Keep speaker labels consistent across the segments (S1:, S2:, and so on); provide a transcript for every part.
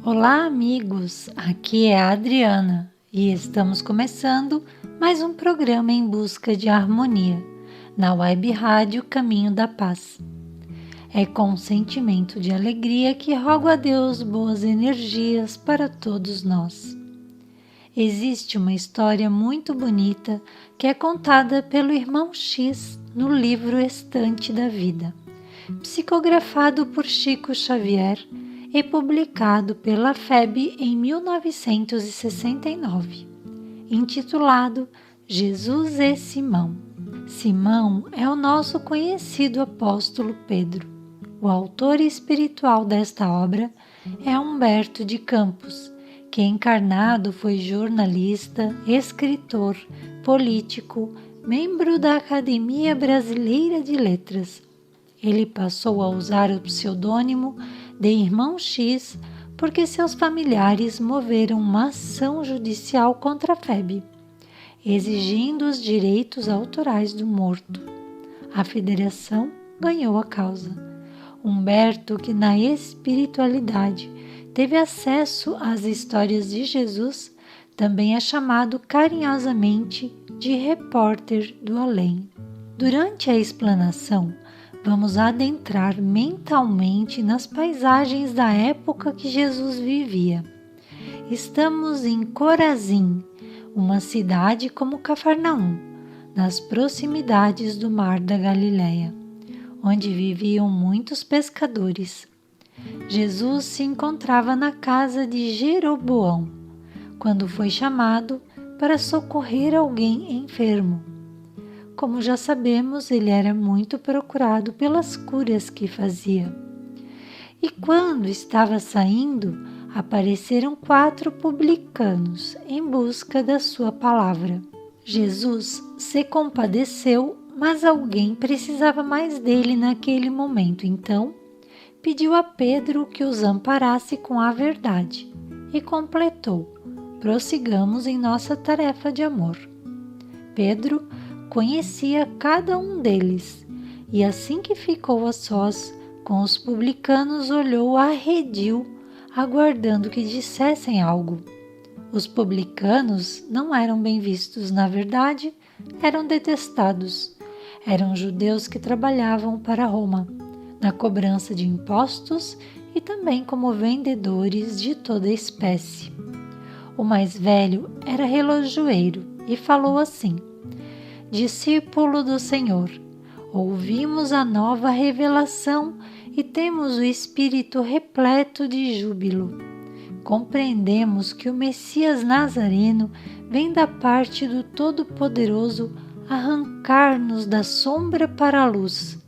S1: Olá, amigos! Aqui é a Adriana e estamos começando mais um programa em busca de harmonia na Web Rádio Caminho da Paz. É com um sentimento de alegria que rogo a Deus boas energias para todos nós. Existe uma história muito bonita que é contada pelo irmão X no livro Estante da Vida, psicografado por Chico Xavier e publicado pela FEB em 1969, intitulado Jesus e Simão. Simão é o nosso conhecido apóstolo Pedro. O autor espiritual desta obra é Humberto de Campos, que encarnado foi jornalista, escritor, político, membro da Academia Brasileira de Letras. Ele passou a usar o pseudônimo de Irmão X porque seus familiares moveram uma ação judicial contra a FEB, exigindo os direitos autorais do morto. A federação ganhou a causa. Humberto, que na espiritualidade teve acesso às histórias de Jesus, também é chamado carinhosamente de repórter do além. Durante a explanação, vamos adentrar mentalmente nas paisagens da época que Jesus vivia. Estamos em Corazim, uma cidade como Cafarnaum, nas proximidades do Mar da Galileia, onde viviam muitos pescadores. Jesus se encontrava na casa de Jeroboão, quando foi chamado para socorrer alguém enfermo. Como já sabemos, ele era muito procurado pelas curas que fazia. E quando estava saindo, apareceram 4 publicanos em busca da sua palavra. Jesus se compadeceu, mas alguém precisava mais dele naquele momento, então pediu a Pedro que os amparasse com a verdade e completou: prossigamos em nossa tarefa de amor. Pedro conhecia cada um deles, e assim que ficou a sós com os publicanos, olhou arredio, aguardando que dissessem algo. Os publicanos não eram bem vistos, na verdade, eram detestados. Eram judeus que trabalhavam para Roma, na cobrança de impostos e também como vendedores de toda espécie. O mais velho era relojoeiro e falou assim: discípulo do Senhor, ouvimos a nova revelação e temos o espírito repleto de júbilo. Compreendemos que o Messias Nazareno vem da parte do Todo-Poderoso arrancar-nos da sombra para a luz,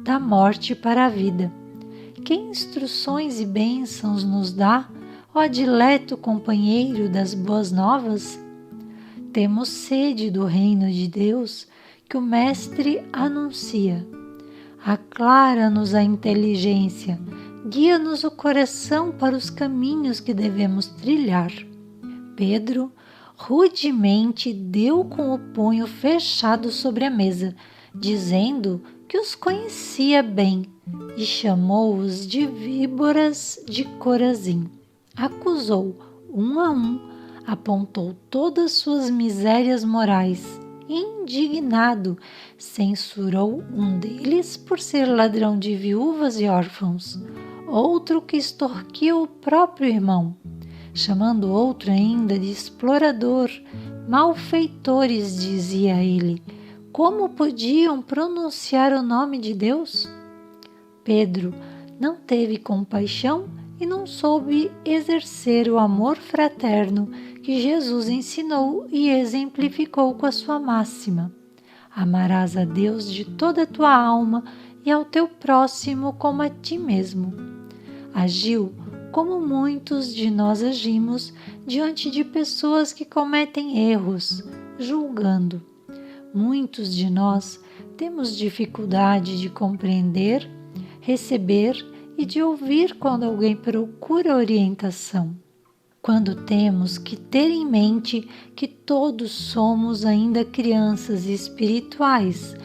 S1: da morte para a vida. Que instruções e bênçãos nos dá, ó dileto companheiro das boas novas? Temos sede do reino de Deus que o Mestre anuncia. Aclara-nos a inteligência, guia-nos o coração para os caminhos que devemos trilhar. Pedro rudemente deu com o punho fechado sobre a mesa, dizendo que os conhecia bem, e chamou-os de víboras de Corazim. Acusou um a um, apontou todas suas misérias morais. Indignado, censurou um deles por ser ladrão de viúvas e órfãos, outro que extorquiu o próprio irmão, chamando outro ainda de explorador. Malfeitores, dizia ele, como podiam pronunciar o nome de Deus? Pedro não teve compaixão e não soube exercer o amor fraterno que Jesus ensinou e exemplificou com a sua máxima: amarás a Deus de toda a tua alma e ao teu próximo como a ti mesmo. Agiu como muitos de nós agimos diante de pessoas que cometem erros, julgando. Muitos de nós temos dificuldade de compreender, receber e de ouvir quando alguém procura orientação. Quando temos que ter em mente que todos somos ainda crianças espirituais,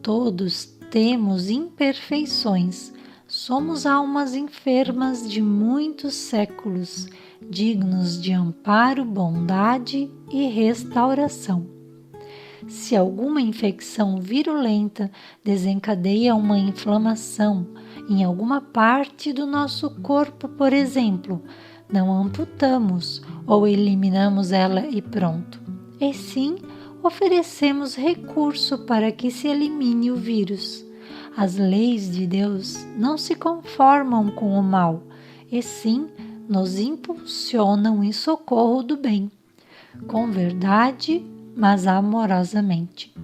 S1: todos temos imperfeições, somos almas enfermas de muitos séculos, dignos de amparo, bondade e restauração. Se alguma infecção virulenta desencadeia uma inflamação em alguma parte do nosso corpo, por exemplo, não amputamos ou eliminamos ela e pronto. E sim, oferecemos recurso para que se elimine o vírus. As leis de Deus não se conformam com o mal, e sim nos impulsionam em socorro do bem, com verdade, mas amorosamente.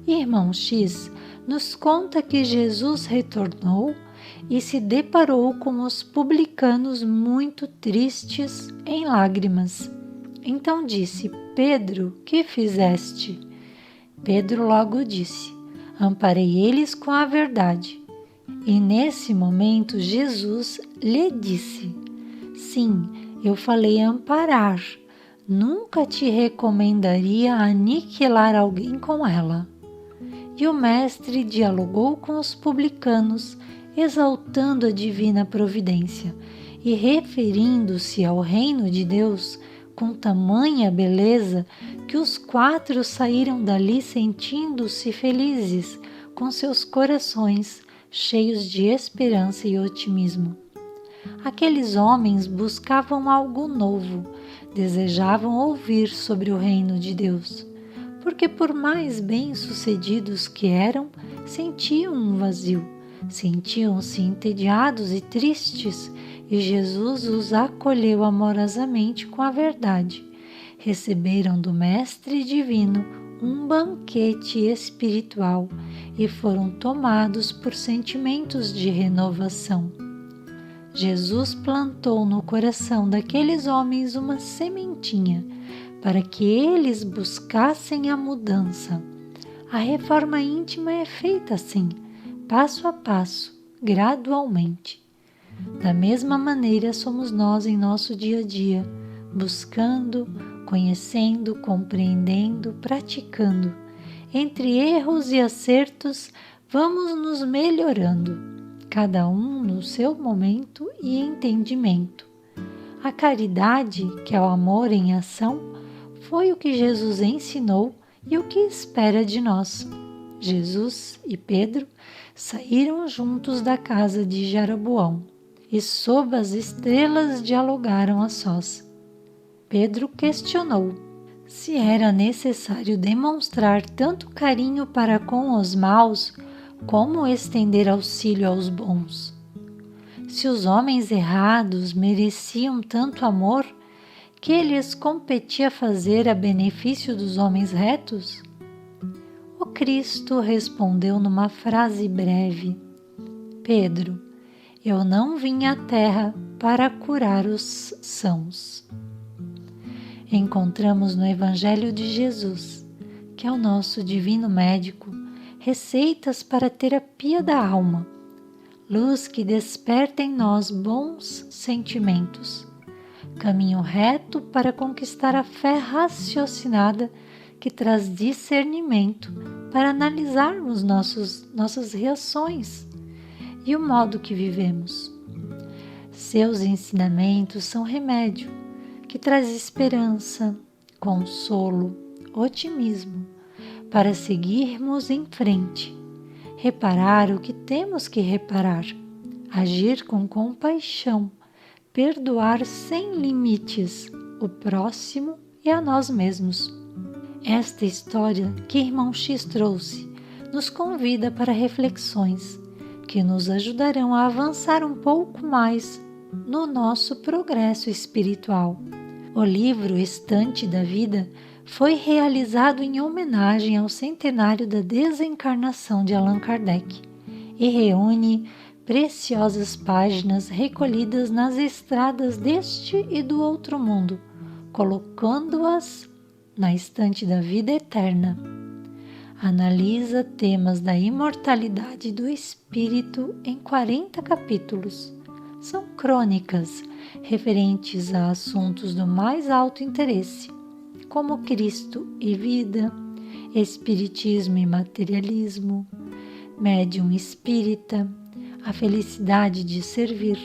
S1: Irmão X nos conta que Jesus retornou e se deparou com os publicanos muito tristes, em lágrimas. Então disse: Pedro, que fizeste? Pedro logo disse: amparei eles com a verdade. E nesse momento Jesus lhe disse: sim, eu falei amparar. Nunca te recomendaria aniquilar alguém com ela. E o mestre dialogou com os publicanos, exaltando a divina providência e referindo-se ao reino de Deus com tamanha beleza que os 4 saíram dali sentindo-se felizes, com seus corações cheios de esperança e otimismo. Aqueles homens buscavam algo novo, desejavam ouvir sobre o reino de Deus, porque por mais bem-sucedidos que eram, sentiam um vazio, sentiam-se entediados e tristes, e Jesus os acolheu amorosamente com a verdade. Receberam do Mestre Divino um banquete espiritual e foram tomados por sentimentos de renovação. Jesus plantou no coração daqueles homens uma sementinha para que eles buscassem a mudança. A reforma íntima é feita assim, passo a passo, gradualmente. Da mesma maneira somos nós em nosso dia a dia, buscando, conhecendo, compreendendo, praticando. Entre erros e acertos, vamos nos melhorando, cada um no seu momento e entendimento. A caridade, que é o amor em ação, foi o que Jesus ensinou e o que espera de nós. Jesus e Pedro saíram juntos da casa de Jeroboão e sob as estrelas dialogaram a sós. Pedro questionou se era necessário demonstrar tanto carinho para com os maus como estender auxílio aos bons. Se os homens errados mereciam tanto amor, que lhes competia fazer a benefício dos homens retos? O Cristo respondeu numa frase breve: Pedro, eu não vim à terra para curar os sãos. Encontramos no Evangelho de Jesus, que é o nosso divino médico, receitas para a terapia da alma, luz que desperta em nós bons sentimentos, caminho reto para conquistar a fé raciocinada que traz discernimento para analisarmos nossas reações e o modo que vivemos. Seus ensinamentos são remédio que traz esperança, consolo, otimismo para seguirmos em frente, reparar o que temos que reparar, agir com compaixão, perdoar sem limites o próximo e a nós mesmos. Esta história que Irmão X trouxe nos convida para reflexões que nos ajudarão a avançar um pouco mais no nosso progresso espiritual. O livro Estante da Vida foi realizado em homenagem ao centenário da desencarnação de Allan Kardec e reúne preciosas páginas recolhidas nas estradas deste e do outro mundo, colocando-as na estante da vida eterna. Analisa temas da imortalidade do espírito em 40 capítulos. São crônicas referentes a assuntos do mais alto interesse, como Cristo e vida, Espiritismo e materialismo, médium espírita, a felicidade de servir.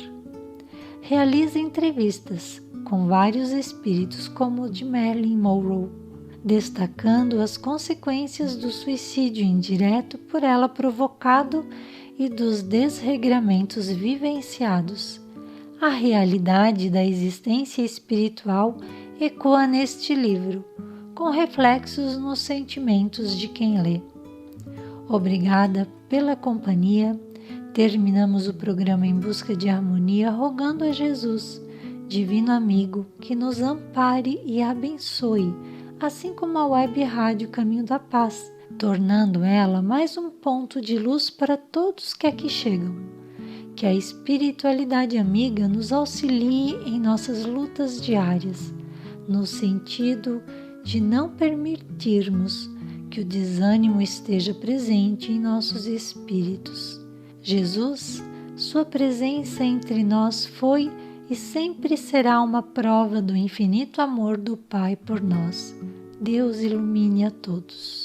S1: Realiza entrevistas com vários espíritos como o de Marilyn Monroe, destacando as consequências do suicídio indireto por ela provocado e dos desregramentos vivenciados. A realidade da existência espiritual ecoa neste livro, com reflexos nos sentimentos de quem lê. Obrigada pela companhia. Terminamos o programa Em Busca de Harmonia rogando a Jesus, Divino Amigo, que nos ampare e abençoe, assim como a Web Rádio Caminho da Paz, tornando ela mais um ponto de luz para todos que aqui chegam. Que a espiritualidade amiga nos auxilie em nossas lutas diárias, no sentido de não permitirmos que o desânimo esteja presente em nossos espíritos. Jesus, sua presença entre nós foi e sempre será uma prova do infinito amor do Pai por nós. Deus ilumine a todos.